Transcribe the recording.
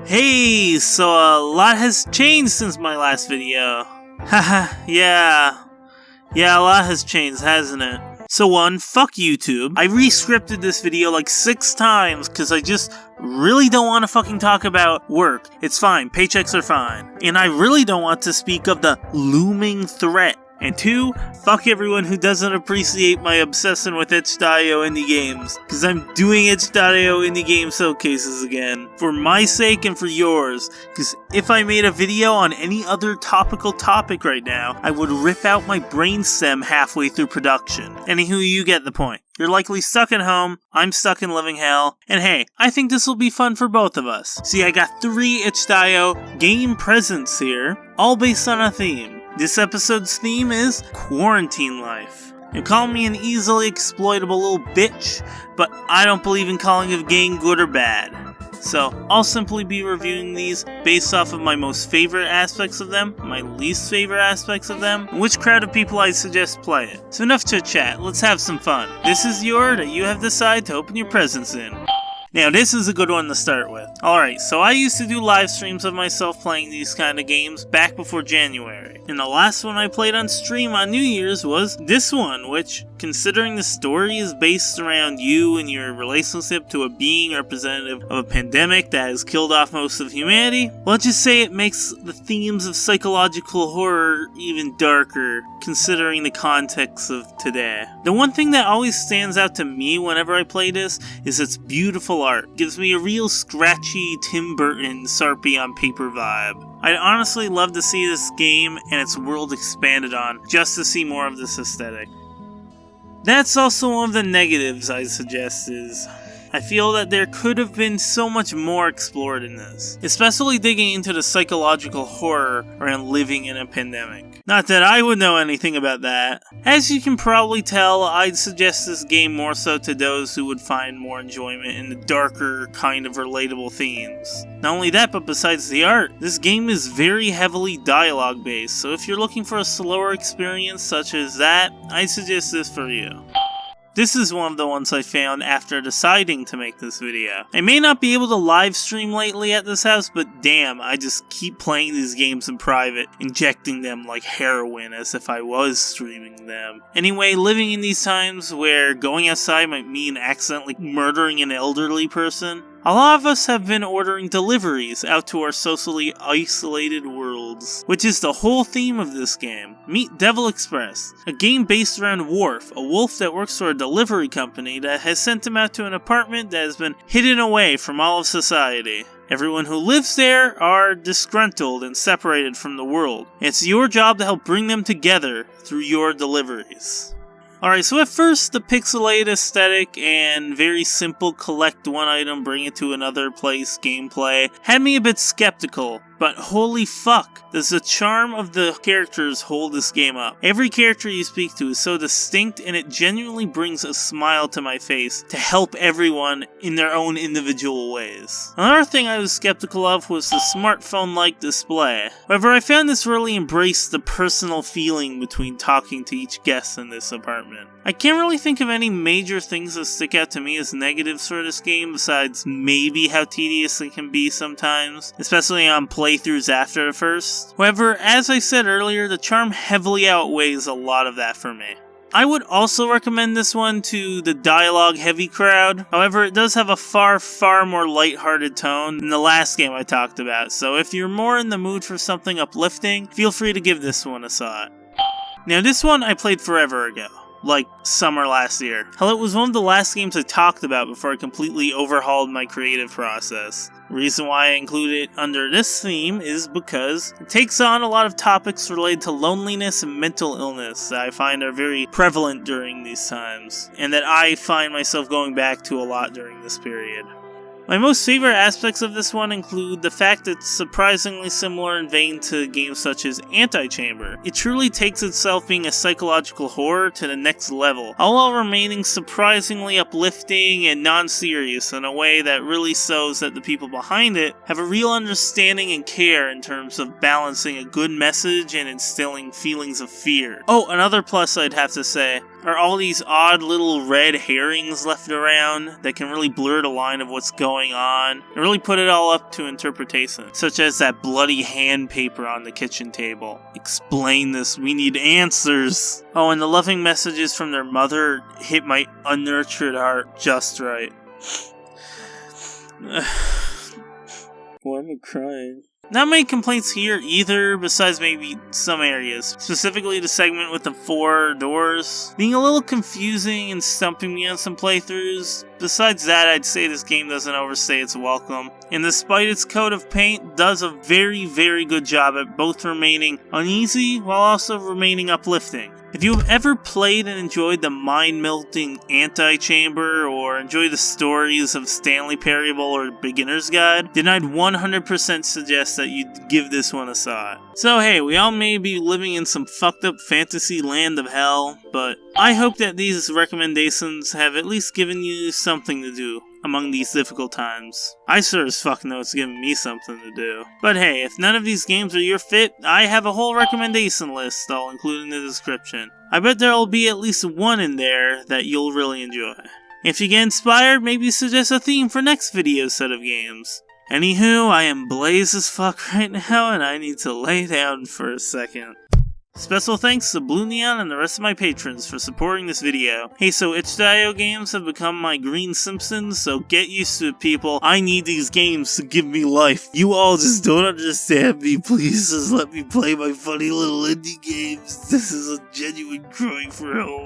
Hey, so a lot has changed since my last video. Haha, yeah, a lot has changed, hasn't it? So one, fuck YouTube. I re-scripted this video like 6 times because I just really don't want to fucking talk about work. It's fine, paychecks are fine. And I really don't want to speak of the looming threat. And 2, fuck everyone who doesn't appreciate my obsession with itch.io indie games, because I'm doing itch.io indie game showcases again, for my sake and for yours, because if I made a video on any other topical topic right now, I would rip out my brainstem halfway through production. Anywho, you get the point. You're likely stuck at home, I'm stuck in living hell, and hey, I think this will be fun for both of us. See, I got 3 itch.io game presents here, all based on a theme. This episode's theme is quarantine life. You call me an easily exploitable little bitch, but I don't believe in calling a game good or bad. So, I'll simply be reviewing these based off of my most favorite aspects of them, my least favorite aspects of them, and which crowd of people I suggest play it. So enough chit chat, let's have some fun. This is your that you have decided to open your presents in. Now this is a good one to start with. Alright, so I used to do live streams of myself playing these kind of games back before January. And the last one I played on stream on New Year's was this one, which, considering the story is based around you and your relationship to a being representative of a pandemic that has killed off most of humanity, let's just say it makes the themes of psychological horror even darker, considering the context of today. The one thing that always stands out to me whenever I play this is its beautiful art. It gives me a real scratchy Tim Burton Sarpy on paper vibe. I'd honestly love to see this game and its world expanded on, just to see more of this aesthetic. That's also one of the negatives I'd suggest is, I feel that there could have been so much more explored in this, especially digging into the psychological horror around living in a pandemic. Not that I would know anything about that. As you can probably tell, I'd suggest this game more so to those who would find more enjoyment in the darker, kind of relatable themes. Not only that, but besides the art, this game is very heavily dialogue based, so if you're looking for a slower experience such as that, I'd suggest this for you. This is one of the ones I found after deciding to make this video. I may not be able to live stream lately at this house, but damn, I just keep playing these games in private, injecting them like heroin as if I was streaming them. Anyway, living in these times where going outside might mean accidentally murdering an elderly person, a lot of us have been ordering deliveries out to our socially isolated worlds, which is the whole theme of this game. Meet Devil Express, a game based around Worf, a wolf that works for a delivery company that has sent him out to an apartment that has been hidden away from all of society. Everyone who lives there are disgruntled and separated from the world. It's your job to help bring them together through your deliveries. Alright, so at first, the pixelated aesthetic and very simple collect one item, bring it to another place gameplay had me a bit skeptical, but holy fuck, does the charm of the characters hold this game up. Every character you speak to is so distinct and it genuinely brings a smile to my face to help everyone in their own individual ways. Another thing I was skeptical of was the smartphone-like display. However, I found this really embraced the personal feeling between talking to each guest in this apartment. I can't really think of any major things that stick out to me as negatives for this game besides maybe how tedious it can be sometimes, especially on playthroughs after the first. However, as I said earlier, the charm heavily outweighs a lot of that for me. I would also recommend this one to the dialogue-heavy crowd. However, it does have a far more lighthearted tone than the last game I talked about, so if you're more in the mood for something uplifting, feel free to give this one a shot. Now this one I played forever ago. Like summer last year. Hell, it was one of the last games I talked about before I completely overhauled my creative process. The reason why I include it under this theme is because it takes on a lot of topics related to loneliness and mental illness that I find are very prevalent during these times, and that I find myself going back to a lot during this period. My most favorite aspects of this one include the fact that it's surprisingly similar in vein to games such as Antichamber. It truly takes itself being a psychological horror to the next level, all while remaining surprisingly uplifting and non-serious in a way that really shows that the people behind it have a real understanding and care in terms of balancing a good message and instilling feelings of fear. Oh, another plus I'd have to say, are all these odd little red herrings left around that can really blur the line of what's going on and really put it all up to interpretation, such as that bloody hand paper on the kitchen table. Explain this, we need answers. Oh, and the loving messages from their mother hit my unnurtured heart just right. Why am I crying? Not many complaints here either, besides maybe some areas. Specifically the segment with the 4 doors being a little confusing and stumping me on some playthroughs. Besides that, I'd say this game doesn't overstay its welcome, and despite its coat of paint, does a very, very good job at both remaining uneasy while also remaining uplifting. If you've ever played and enjoyed the mind-melting Antichamber, or enjoy the stories of Stanley Parable or Beginner's Guide, then I'd 100% suggest that you give this one a shot. So hey, we all may be living in some fucked up fantasy land of hell, but I hope that these recommendations have at least given you something to do among these difficult times. I sure as fuck know it's giving me something to do. But hey, if none of these games are your fit, I have a whole recommendation list I'll include in the description. I bet there'll be at least one in there that you'll really enjoy. If you get inspired, maybe suggest a theme for next video's set of games. Anywho, I am blazed as fuck right now and I need to lay down for a second. Special thanks to Blue Neon and the rest of my patrons for supporting this video. Hey, so itch.io games have become my green Simpsons, so get used to it, people. I need these games to give me life. You all just don't understand me. Please just let me play my funny little indie games. This is a genuine crying for help.